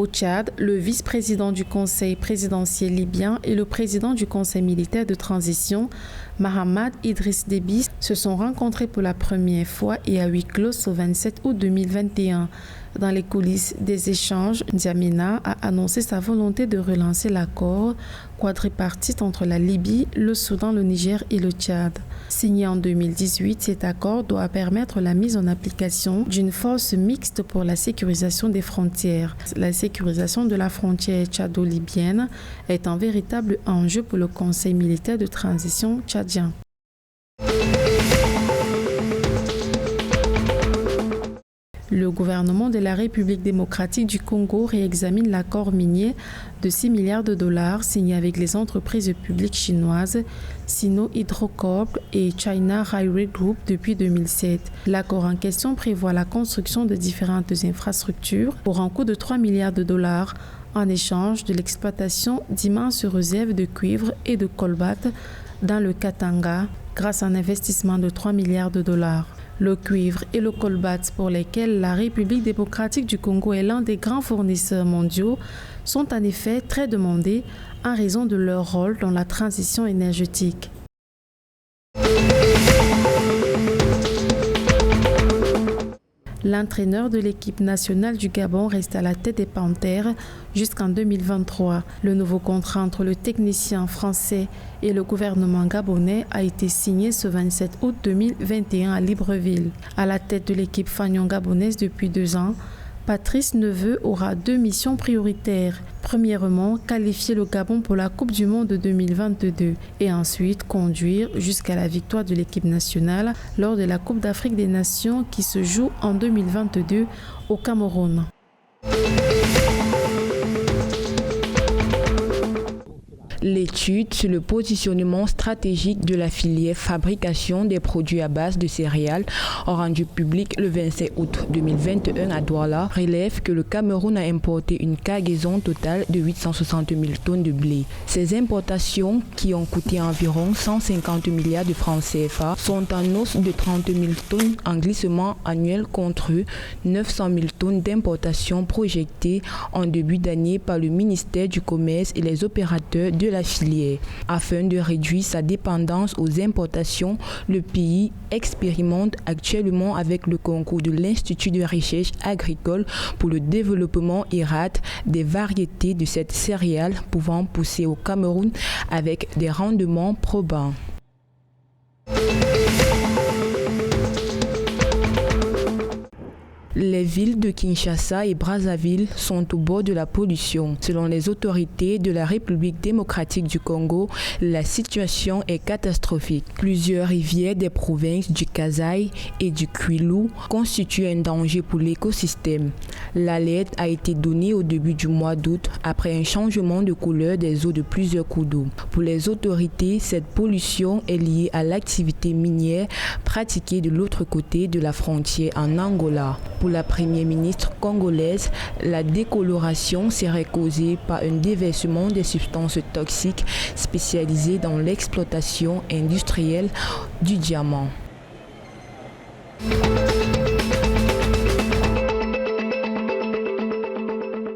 Au Tchad, le vice-président du Conseil présidentiel libyen et le président du Conseil militaire de transition, Mahamad Idriss Déby, se sont rencontrés pour la première fois et à huis clos ce 27 août 2021. Dans les coulisses des échanges, N'Djamena a annoncé sa volonté de relancer l'accord quadripartite entre la Libye, le Soudan, le Niger et le Tchad. Signé en 2018, cet accord doit permettre la mise en application d'une force mixte pour la sécurisation des frontières. La sécurisation de la frontière tchado-libyenne est un véritable enjeu pour le Conseil militaire de transition tchadien. Le gouvernement de la République démocratique du Congo réexamine l'accord minier de 6 milliards de dollars signé avec les entreprises publiques chinoises Sino Hydrocorp et China Railway Group depuis 2007. L'accord en question prévoit la construction de différentes infrastructures pour un coût de 3 milliards de dollars en échange de l'exploitation d'immenses réserves de cuivre et de colbate dans le Katanga grâce à un investissement de 3 milliards de dollars. Le cuivre et le colbate, pour lesquels la République démocratique du Congo est l'un des grands fournisseurs mondiaux, sont en effet très demandés en raison de leur rôle dans la transition énergétique. L'entraîneur de l'équipe nationale du Gabon reste à la tête des Panthères jusqu'en 2023. Le nouveau contrat entre le technicien français et le gouvernement gabonais a été signé ce 27 août 2021 à Libreville. À la tête de l'équipe fanion gabonaise depuis 2 ans, Patrice Neveu aura 2 missions prioritaires. Premièrement, qualifier le Gabon pour la Coupe du Monde de 2022 et ensuite conduire jusqu'à la victoire de l'équipe nationale lors de la Coupe d'Afrique des Nations qui se joue en 2022 au Cameroun. L'étude sur le positionnement stratégique de la filière fabrication des produits à base de céréales, rendue publique le 27 août 2021 à Douala, relève que le Cameroun a importé une cargaison totale de 860 000 tonnes de blé. Ces importations, qui ont coûté environ 150 milliards de francs CFA, sont en hausse de 30 000 tonnes en glissement annuel contre 900 000 tonnes d'importations projetées en début d'année par le ministère du Commerce et les opérateurs de la filière. Afin de réduire sa dépendance aux importations, le pays expérimente actuellement avec le concours de l'Institut de recherche agricole pour le développement IRAD des variétés de cette céréale pouvant pousser au Cameroun avec des rendements probants. Les villes de Kinshasa et Brazzaville sont au bord de la pollution. Selon les autorités de la République démocratique du Congo, la situation est catastrophique. Plusieurs rivières des provinces du Kasai et du Kwilu constituent un danger pour l'écosystème. L'alerte a été donnée au début du mois d'août après un changement de couleur des eaux de plusieurs cours d'eau. Pour les autorités, cette pollution est liée à l'activité minière pratiquée de l'autre côté de la frontière en Angola. Pour la première ministre congolaise, la décoloration serait causée par un déversement des substances toxiques spécialisées dans l'exploitation industrielle du diamant.